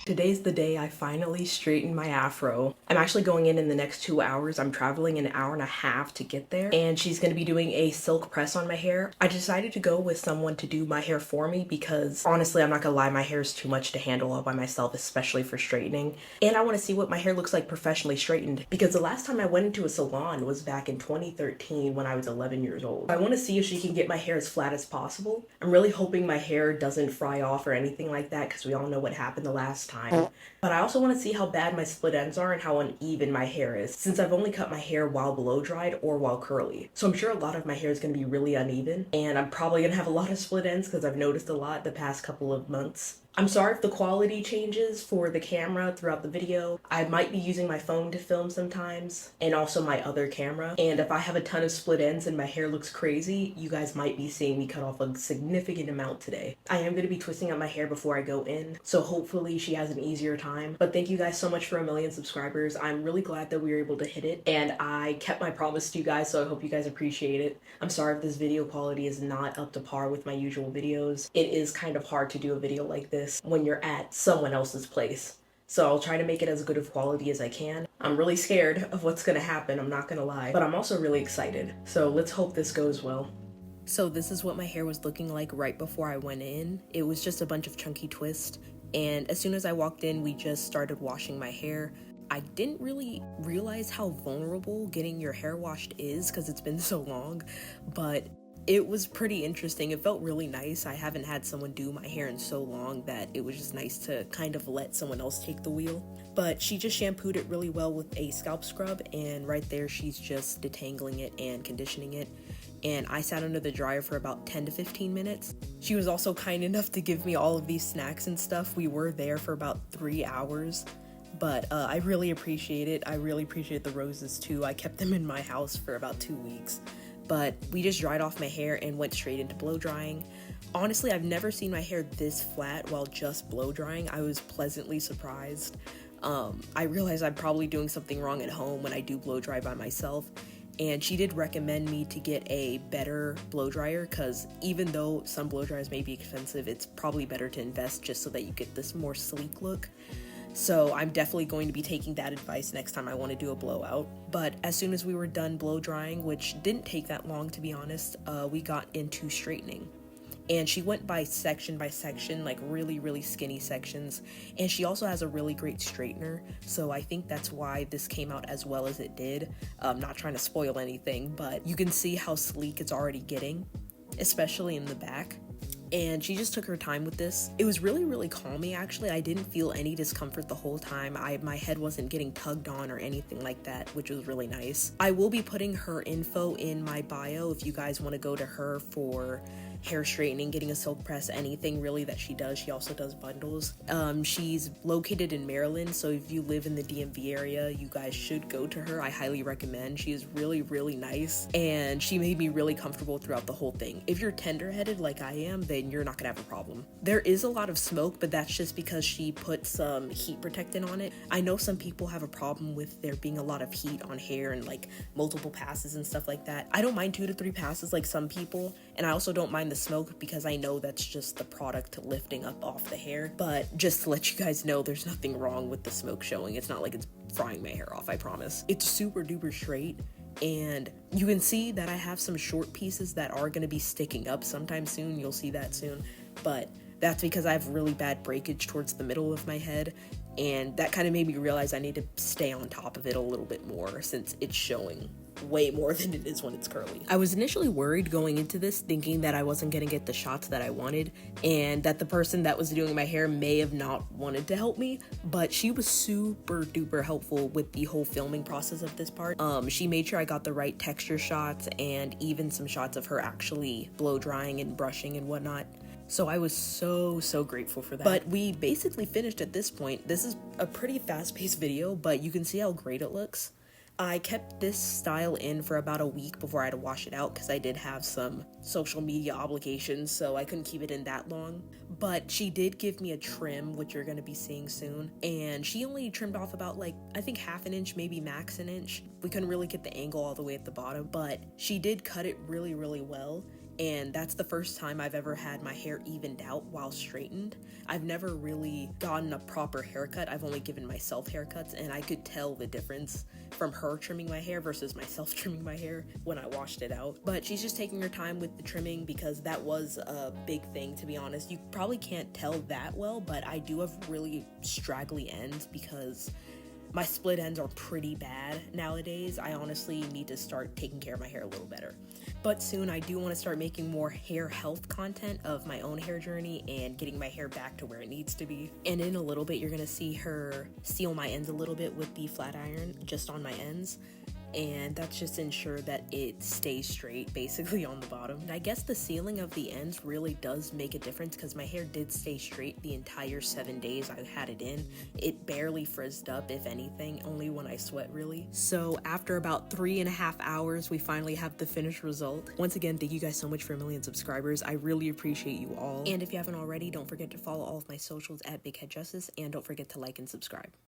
Today's the day I finally straightened my afro. I'm actually going in the next 2 hours. I'm traveling an hour and a half to get there, and she's going to be doing a silk press on my hair. I decided to go with someone to do my hair for me because honestly, I'm not gonna lie, my hair is too much to handle all by myself, especially for straightening. And I want to see what my hair looks like professionally straightened, because the last time I went into a salon was back in 2013 when I was 11 years old. I want to see if she can get my hair as flat as possible. I'm really hoping my hair doesn't fry off or anything like that, because we all know what happened the last time. But I also want to see how bad my split ends are and how uneven my hair is, since I've only cut my hair while blow dried or while curly. So I'm sure a lot of my hair is going to be really uneven, and I'm probably going to have a lot of split ends because I've noticed a lot the past couple of months. I'm sorry if the quality changes for the camera throughout the video. I might be using my phone to film sometimes, and also my other camera. And if I have a ton of split ends and my hair looks crazy, you guys might be seeing me cut off a significant amount today. I am going to be twisting up my hair before I go in, so hopefully she has an easier time. But thank you guys so much for 1 million subscribers. I'm really glad that we were able to hit it, and I kept my promise to you guys, so I hope you guys appreciate it. I'm sorry if this video quality is not up to par with my usual videos. It is kind of hard to do a video like this when you're at someone else's place. So I'll try to make it as good of quality as I can. I'm really scared of what's gonna happen, I'm not gonna lie, but I'm also really excited. So let's hope this goes well. So this is what my hair was looking like right before I went in. It was just a bunch of chunky twists, and as soon as I walked in, we just started washing my hair. I didn't really realize how vulnerable getting your hair washed is because it's been so long, but it was pretty interesting. It felt really nice. I haven't had someone do my hair in so long that it was just nice to kind of let someone else take the wheel. But she just shampooed it really well with a scalp scrub, and right there she's just detangling it and conditioning it. And I sat under the dryer for about 10 to 15 minutes. She was also kind enough to give me all of these snacks and stuff. We were there for about 3 hours. But I really appreciate it. I really appreciate the roses too. I kept them in my house for about 2 weeks. But we just dried off my hair and went straight into blow drying. Honestly, I've never seen my hair this flat while just blow drying. I was pleasantly surprised. I realized I'm probably doing something wrong at home when I do blow dry by myself. And she did recommend me to get a better blow dryer because even though some blow dryers may be expensive, it's probably better to invest just so that you get this more sleek look. So I'm definitely going to be taking that advice next time I want to do a blowout. But as soon as we were done blow drying, which didn't take that long to be honest, we got into straightening. And she went by section, like really skinny sections. And she also has a really great straightener. So I think that's why this came out as well as it did. Not trying to spoil anything, but you can see how sleek it's already getting, especially in the back. And she just took her time with this. It was really calming actually. I didn't feel any discomfort the whole time. My head wasn't getting tugged on or anything like that, which was really nice. I will be putting her info in my bio if you guys want to go to her for hair straightening, getting a silk press, anything really that she does. She also does bundles. She's located in Maryland, so if you live in the DMV area, you guys should go to her. I highly recommend. She is really nice, and she made me really comfortable throughout the whole thing. If you're tender-headed like I am, then you're not gonna have a problem. There is a lot of smoke, but that's just because she put some heat protectant on it. I know some people have a problem with there being a lot of heat on hair and like multiple passes and stuff like that. I don't mind 2 to 3 passes like some people, and I also don't mind the smoke because I know that's just the product lifting up off the hair. But just to let you guys know, there's nothing wrong with the smoke showing. It's not like it's frying my hair off, I promise. It's super duper straight, and you can see that I have some short pieces that are going to be sticking up sometime soon. You'll see that soon, but that's because I have really bad breakage towards the middle of my head, and that kind of made me realize I need to stay on top of it a little bit more since it's showing way more than it is when it's curly. I was initially worried going into this, thinking that I wasn't gonna get the shots that I wanted and that the person that was doing my hair may have not wanted to help me, but she was super duper helpful with the whole filming process of this part. She made sure I got the right texture shots and even some shots of her actually blow drying and brushing and whatnot. So I was so grateful for that. But we basically finished at this point. This is a pretty fast-paced video, but you can see how great it looks. I kept this style in for about a week before I had to wash it out because I did have some social media obligations, so I couldn't keep it in that long. But she did give me a trim, which you're going to be seeing soon, and she only trimmed off about like, I think half an inch, maybe max an inch. We couldn't really get the angle all the way at the bottom, but she did cut it really well. and that's the first time I've ever had my hair evened out while straightened. I've never really gotten a proper haircut. I've only given myself haircuts, and I could tell the difference from her trimming my hair versus myself trimming my hair when I washed it out. But she's just taking her time with the trimming because that was a big thing, to be honest. You probably can't tell that well, but I do have really straggly ends because my split ends are pretty bad nowadays. I honestly need to start taking care of my hair a little better. But soon I do want to start making more hair health content of my own hair journey and getting my hair back to where it needs to be. And in a little bit, you're going to see her seal my ends a little bit with the flat iron just on my ends. And that's just to ensure that it stays straight basically on the bottom. And I guess the sealing of the ends really does make a difference because my hair did stay straight the entire 7 days I had it in. It barely frizzed up, if anything, only when I sweat really. So after about 3.5 hours, we finally have the finished result. Once again, thank you guys so much for 1 million subscribers. I really appreciate you all. And if you haven't already, don't forget to follow all of my socials at BigHeadJustice, and don't forget to like and subscribe.